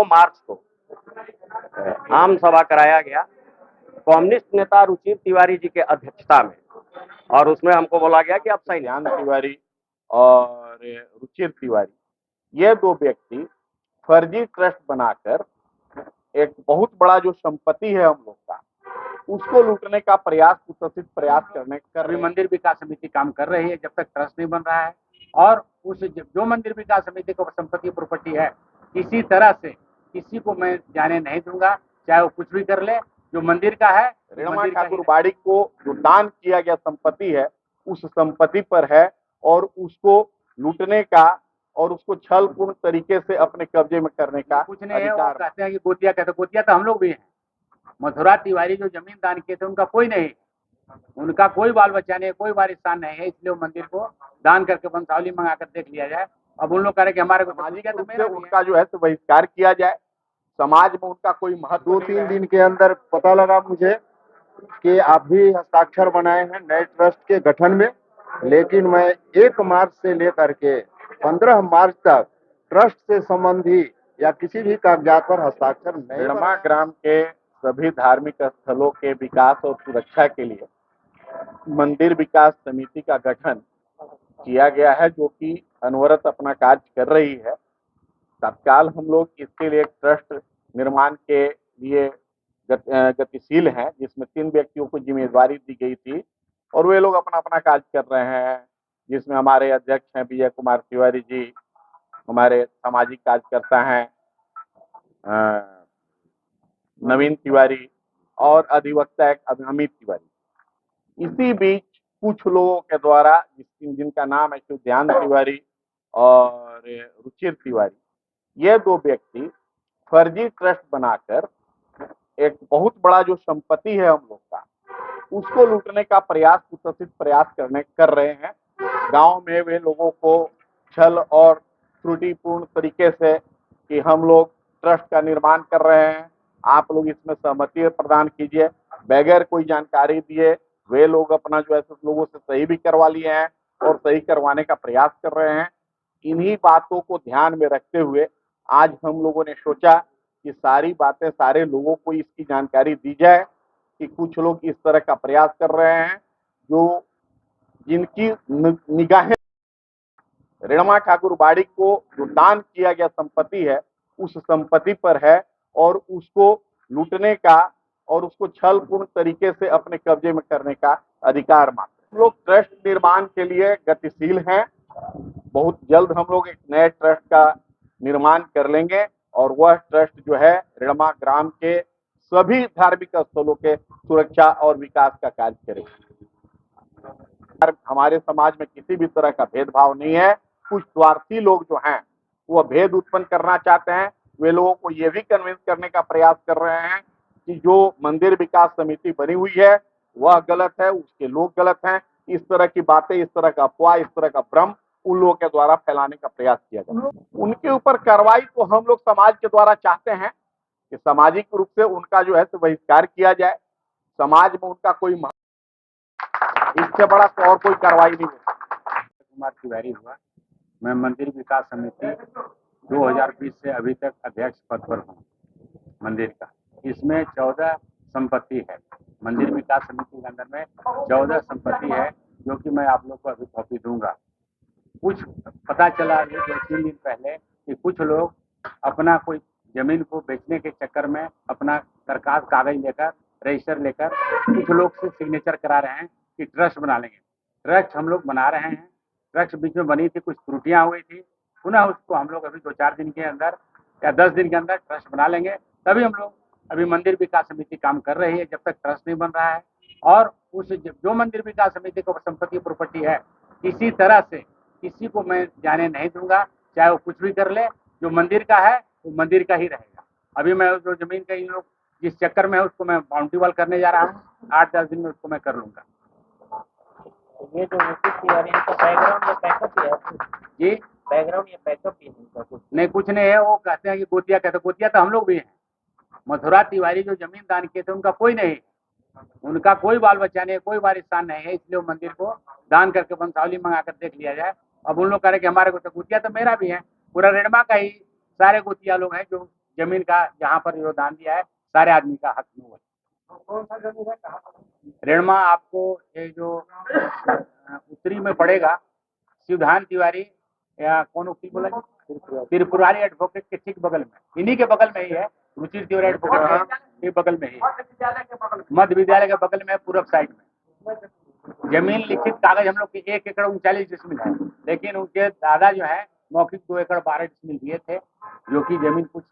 मार्च को आम सभा कराया गया कम्युनिस्ट नेता रुचिर तिवारी जी के अध्यक्षता में, और उसमें हमको बोला गया कि आप ध्यान तिवारी और रुचिर तिवारी, ये दो व्यक्ति फर्जी ट्रस्ट बनाकर एक बहुत बड़ा जो संपत्ति है हम लोग का, उसको लूटने का प्रयास, कुत्सित प्रयास कर रही। मंदिर विकास समिति काम कर रही है जब तक ट्रस्ट नहीं बन रहा है, और उस जो मंदिर विकास समिति को संपत्ति प्रॉपर्टी है, किसी तरह से किसी को मैं जाने नहीं दूंगा, चाहे वो कुछ भी कर ले। जो मंदिर का है, ऋणमा ठाकुर बाड़ी को जो दान किया गया संपत्ति है, उस संपत्ति पर है, और उसको लूटने का और उसको छलपूर्ण तरीके से अपने कब्जे में करने का कुछ नहीं है। वो कहते हैं कि गोतिया कहते, गोतिया तो हम लोग भी हैं। मथुरा तिवारी जो जमीन दान किए थे, उनका कोई नहीं, उनका कोई बाल बच्चा नहीं, कोई वारिसान नहीं है, इसलिए वो मंदिर को दान करके वंशावली मंगाकर देख लिया जाए। अब उन लोग कह रहे कि हमारे को सामाजिक रूप से उनका जो है तो बहिष्कार किया जाए, समाज में उनका कोई महत्व। 2-3 दिन के अंदर पता लगा मुझे कि आप भी हस्ताक्षर बनाए हैं नए ट्रस्ट के गठन में, लेकिन मैं 1 मार्च से लेकर के 15 मार्च तक ट्रस्ट से संबंधी या किसी भी कागजात पर हस्ताक्षर नहीं। ऋणमा ग्राम के सभी धार्मिक स्थलों के विकास और सुरक्षा के लिए मंदिर विकास समिति का गठन किया गया है, जो कि अनवरत अपना कार्य कर रही है। तत्काल हम लोग इसके लिए एक ट्रस्ट निर्माण के लिए गतिशील हैं, जिसमें 3 व्यक्तियों को जिम्मेदारी दी गई थी और वे लोग अपना अपना कार्य कर रहे हैं, जिसमें हमारे अध्यक्ष हैं विजय कुमार तिवारी जी, हमारे सामाजिक कार्यकर्ता हैं नवीन तिवारी, और अधिवक्ता एक अमित तिवारी। इसी बीच कुछ लोगों के द्वारा, जिनका नाम है ध्यान तिवारी और रुचिर तिवारी, ये दो व्यक्ति फर्जी ट्रस्ट बनाकर एक बहुत बड़ा जो संपत्ति है हम लोग का, उसको लूटने का प्रयास, कुत्सित प्रयास कर रहे हैं। गांव में वे लोगों को छल और त्रुटिपूर्ण तरीके से कि हम लोग ट्रस्ट का निर्माण कर रहे हैं, आप लोग इसमें सहमति प्रदान कीजिए, बगैर कोई जानकारी दिए वे लोग अपना जो है लोगों से सही भी करवा लिए हैं और सही करवाने का प्रयास कर रहे हैं। इन्हीं बातों को ध्यान में रखते हुए आज हम लोगों ने सोचा कि सारी बातें सारे लोगों को इसकी जानकारी दी जाए कि कुछ लोग इस तरह का प्रयास कर रहे हैं, जो जिनकी निगाहें ऋणमा ठाकुर बाड़ी को जो दान किया गया संपत्ति है, उस संपत्ति पर है, और उसको लूटने का और उसको छलपूर्ण तरीके से अपने कब्जे में करने का अधिकार मात्र। हम लोग ट्रस्ट निर्माण के लिए गतिशील हैं। बहुत जल्द हम लोग एक नए ट्रस्ट का निर्माण कर लेंगे, और वह ट्रस्ट जो है ऋणमा ग्राम के सभी धार्मिक स्थलों के सुरक्षा और विकास का कार्य करेगा। हमारे समाज में किसी भी तरह का भेदभाव नहीं है। कुछ स्वार्थी लोग जो हैं वो भेद उत्पन्न करना चाहते हैं, वे लोगों को ये भी कन्विंस करने का प्रयास कर रहे हैं कि जो मंदिर विकास समिति बनी हुई है वह गलत है, उसके लोग गलत हैं। इस तरह की बातें, इस तरह का अफवाह, इस तरह का भ्रम उन लोगों के द्वारा फैलाने का प्रयास किया जाता है। उनके ऊपर कार्रवाई तो हम लोग समाज के द्वारा चाहते हैं कि सामाजिक रूप से उनका जो है तो बहिष्कार किया जाए, समाज में उनका कोई इससे बड़ा तो और कोई कार्रवाई नहीं है। कुमार तिवारी हुआ, मैं मंदिर विकास समिति 2020 से अभी तक अध्यक्ष पद पर हूँ मंदिर का। इसमें 14 संपत्ति है, मंदिर विकास समिति के अंदर में 14 संपत्ति है, जो कि मैं आप लोग को अभी कॉपी दूंगा। कुछ पता चला 2-3 दिन पहले कि कुछ लोग अपना कोई जमीन को बेचने के चक्कर में अपना दरखास्त कागज लेकर, रजिस्टर लेकर कुछ लोग से सिग्नेचर करा रहे हैं कि ट्रस्ट बना लेंगे। ट्रस्ट हम लोग बना रहे हैं, ट्रस्ट बीच में बनी थी, कुछ त्रुटियां हुई थी, पुनः उसको हम लोग अभी 2-4 दिन के अंदर या 10 दिन के अंदर ट्रस्ट बना लेंगे। तभी हम लोग, अभी मंदिर विकास समिति काम कर रही है जब तक ट्रस्ट नहीं बन रहा है, और उस जो मंदिर विकास समिति को संपत्ति प्रॉपर्टी है, किसी तरह से किसी को मैं जाने नहीं दूंगा, चाहे वो कुछ भी कर ले। जो मंदिर का है वो मंदिर का ही रहेगा। अभी मैं जो जमीन का इन लोग जिस चक्कर में है उसको मैं बाउंड्री वॉल करने जा रहा हूँ, 8-10 दिन में उसको मैं कर लूंगा। ये जो बैकग्राउंड या बैकअप है जी, बैकग्राउंड या बैकअप ही नहीं, कुछ नहीं, कुछ नहीं है। वो कहते हैं कि गोतिया कहते, गोतिया तो हम लोग भी हैं। मथुरा तिवारी जो जमीन दान किए थे, उनका कोई नहीं, उनका कोई बाल बच्चा नहीं, कोई वारिसान नहीं है, इसलिए वो मंदिर को दान करके वंशावली मंगाकर देख लिया जाए। अब उन लोग कह रहे कि हमारे को तो गोतिया तो मेरा भी है, पूरा ऋणमा का ही सारे गोतिया लोग हैं जो जमीन का यहाँ पर योगदान दिया है, सारे आदमी का हक में रेणमा आपको ये जो उत्तरी में पड़ेगा, शिवधान तिवारी या कौन वकील बोला, त्रिपुरारी एडवोकेट के ठीक बगल में, इन्हीं के बगल में ही है, रुचिर तिवारी एडवोकेट के बगल में ही है, मध्य विद्यालय के बगल में, पूर्व साइड में। जमीन लिखित कागज हम लोग की 1 एकड़ 39 डिसमिल है, लेकिन उनके दादा जो है मौखिक 2 एकड़ 12 डिसमिल दिए थे, जो कि जमीन कुछ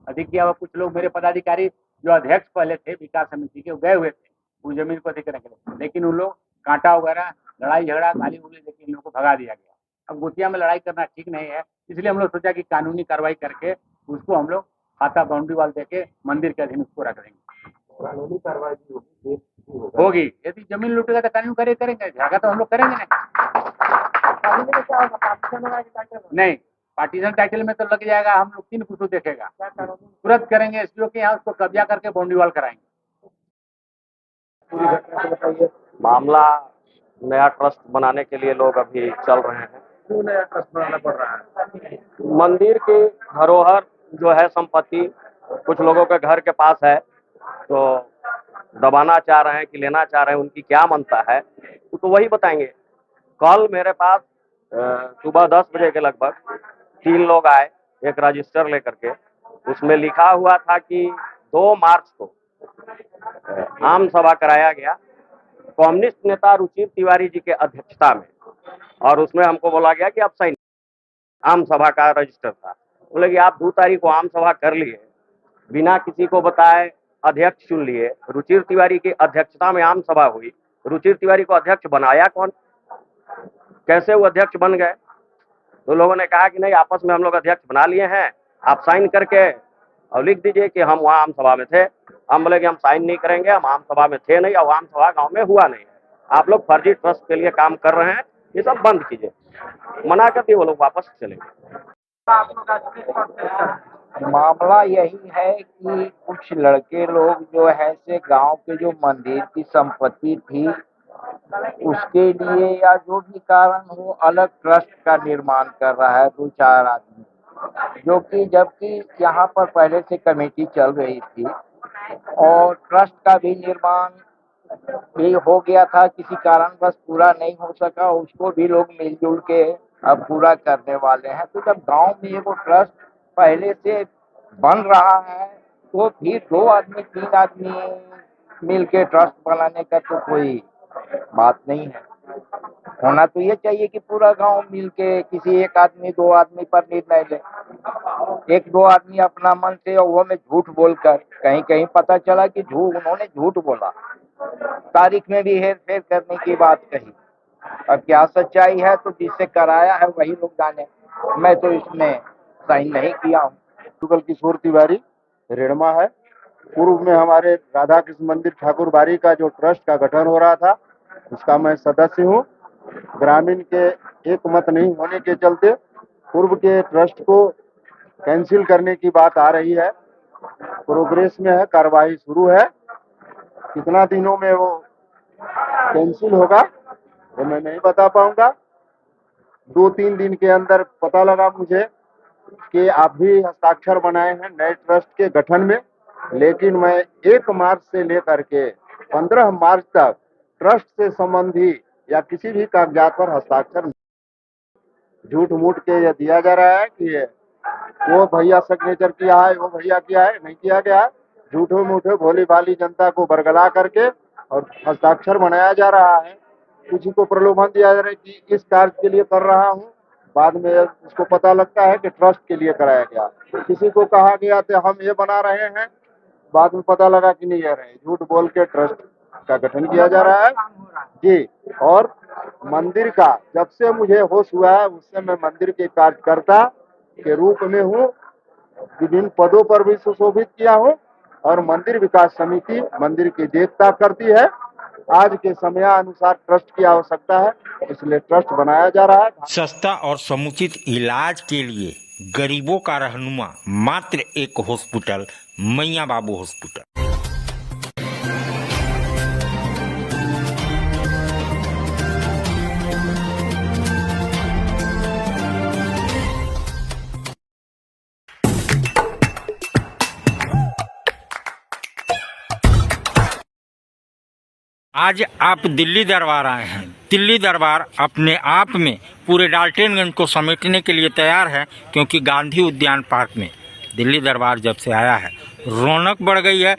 अधिक किया हुआ। कुछ लोग मेरे पदाधिकारी जो अध्यक्ष पहले थे विकास समिति के, गए हुए थे उस जमीन को अधिक करने के लिए, लेकिन उन लोग कांटा वगैरह लड़ाई झगड़ा गाली उगली लेके इन लोगों को भगा दिया गया। अब गोतिया में लड़ाई करना ठीक नहीं है, इसलिए हम लोग सोचा कि कानूनी कार्रवाई करके उसको हम लोग खाता बाउंड्री वाल देके मंदिर के अधीन उसको रख देंगे। कानूनी कार्रवाई होगी, यदि जमीन लूटेगा तो कानून करेंगे, झगड़ा तो हम लोग करेंगे नहीं। पार्टीशन टाइटल में तो लग जाएगा, हम लोग 3 फुट देखेगा, तुरंत करेंगे एसडीओ के यहाँ, उसको कब्जा करके बाउंड्री वाल कराएंगे। मामला नया ट्रस्ट बनाने के लिए लोग अभी चल रहे हैं। क्यों नया ट्रस्ट बनाना पड़ रहा है? मंदिर की धरोहर जो है संपत्ति कुछ लोगों के घर के पास है, तो दबाना चाह रहे हैं कि लेना चाह रहे हैं, उनकी क्या मनता है तो वही बताएंगे। कल मेरे पास सुबह 10 बजे के लगभग 3 लोग आए एक रजिस्टर लेकर के, उसमें लिखा हुआ था कि 2 मार्च को आम सभा कराया गया कम्युनिस्ट नेता रुचिर तिवारी जी के अध्यक्षता में, और उसमें हमको बोला गया कि आप साइन, आम सभा का रजिस्टर था। बोले कि आप 2 तारीख को आम सभा कर लिए, बिना किसी को बताए अध्यक्ष चुन लिए, रुचिर तिवारी की अध्यक्षता में आम सभा हुई, रुचिर तिवारी को अध्यक्ष बनाया कौन, कैसे वो अध्यक्ष बन गए? तो लोगों ने कहा कि नहीं, आपस में हम लोग अध्यक्ष बना लिए हैं, आप साइन करके और लिख दीजिए कि हम वहाँ आम सभा में थे। हम बोले कि हम साइन नहीं करेंगे, हम आम सभा में थे नहीं, और आम सभा गांव में हुआ नहीं है, आप लोग फर्जी ट्रस्ट के लिए काम कर रहे हैं, ये सब बंद कीजिए। मना कर दिए, वो लोग वापस चले गए। मामला यही है कि कुछ लड़के लोग जो है से गांव के जो मंदिर की संपत्ति थी उसके लिए या जो भी कारण हो अलग ट्रस्ट का निर्माण कर रहा है 2-4 आदमी, जो कि जबकि यहाँ पर पहले से कमेटी चल रही थी और ट्रस्ट का भी निर्माण भी हो गया था, किसी कारण बस पूरा नहीं हो सका, उसको भी लोग मिलजुल के अब पूरा करने वाले हैं। तो जब गांव में वो ट्रस्ट पहले से बन रहा है तो फिर 2 आदमी 3 आदमी मिल के ट्रस्ट बनाने का तो कोई बात नहीं है। होना तो ये चाहिए कि पूरा गांव मिल के किसी 1 आदमी 2 आदमी पर निर्णय ले। 1-2 आदमी अपना मन से और वो में झूठ बोलकर, कहीं कहीं पता चला कि उन्होंने झूठ बोला, तारीख में भी हेर फेर करने की बात कही। अब क्या सच्चाई है तो जिससे कराया है वही लोग जाने, मैं तो इसमें साइन नहीं किया हूँ। जुगल किशोर तिवारी रेणमा है। पूर्व में हमारे राधा कृष्ण मंदिर ठाकुर बाड़ी का जो ट्रस्ट का गठन हो रहा था उसका मैं सदस्य हूँ। ग्रामीण के एक मत नहीं होने के चलते पूर्व के ट्रस्ट को कैंसिल करने की बात आ रही है, प्रोग्रेस में है, कार्रवाई शुरू है। कितना दिनों में वो कैंसिल होगा वो मैं नहीं बता पाऊंगा। 2-3 दिन के अंदर पता लगा मुझे कि आप भी हस्ताक्षर बनाए हैं नए ट्रस्ट के गठन में, लेकिन मैं 1 मार्च से लेकर के 15 मार्च तक ट्रस्ट से संबंधी या किसी भी कागजात पर हस्ताक्षर झूठ मूठ के ये दिया जा रहा है कि वो भैया सिग्नेचर किया है, वो भैया किया है, नहीं किया गया। झूठे मूठे भोली भाली जनता को बरगला करके और हस्ताक्षर बनाया जा रहा है। किसी को प्रलोभन दिया जा रहा है कि इस कार्य के लिए कर रहा हूँ, बाद में उसको पता लगता है कि ट्रस्ट के लिए कराया गया। किसी को कहा गया तो हम ये बना रहे हैं, बाद में पता लगा कि नहीं है रहे, झूठ बोल के ट्रस्ट का गठन किया जा रहा है जी। और मंदिर का जब से मुझे होश हुआ है उससे मैं मंदिर के कार्यकर्ता के रूप में हूँ, विभिन्न पदों पर भी सुशोभित किया हूँ और मंदिर विकास समिति मंदिर की देखता करती है। आज के समयानुसार ट्रस्ट की आवश्यकता है, इसलिए ट्रस्ट बनाया जा रहा है। सस्ता और समुचित इलाज के लिए गरीबों का रहनुमा मात्र एक हॉस्पिटल, मैया बाबू हॉस्पिटल। आज आप दिल्ली दरबार आए हैं। दिल्ली दरबार अपने आप में पूरे डाल्टनगंज को समेटने के लिए तैयार है, क्योंकि गांधी उद्यान पार्क में दिल्ली दरबार जब से आया है रौनक बढ़ गई है।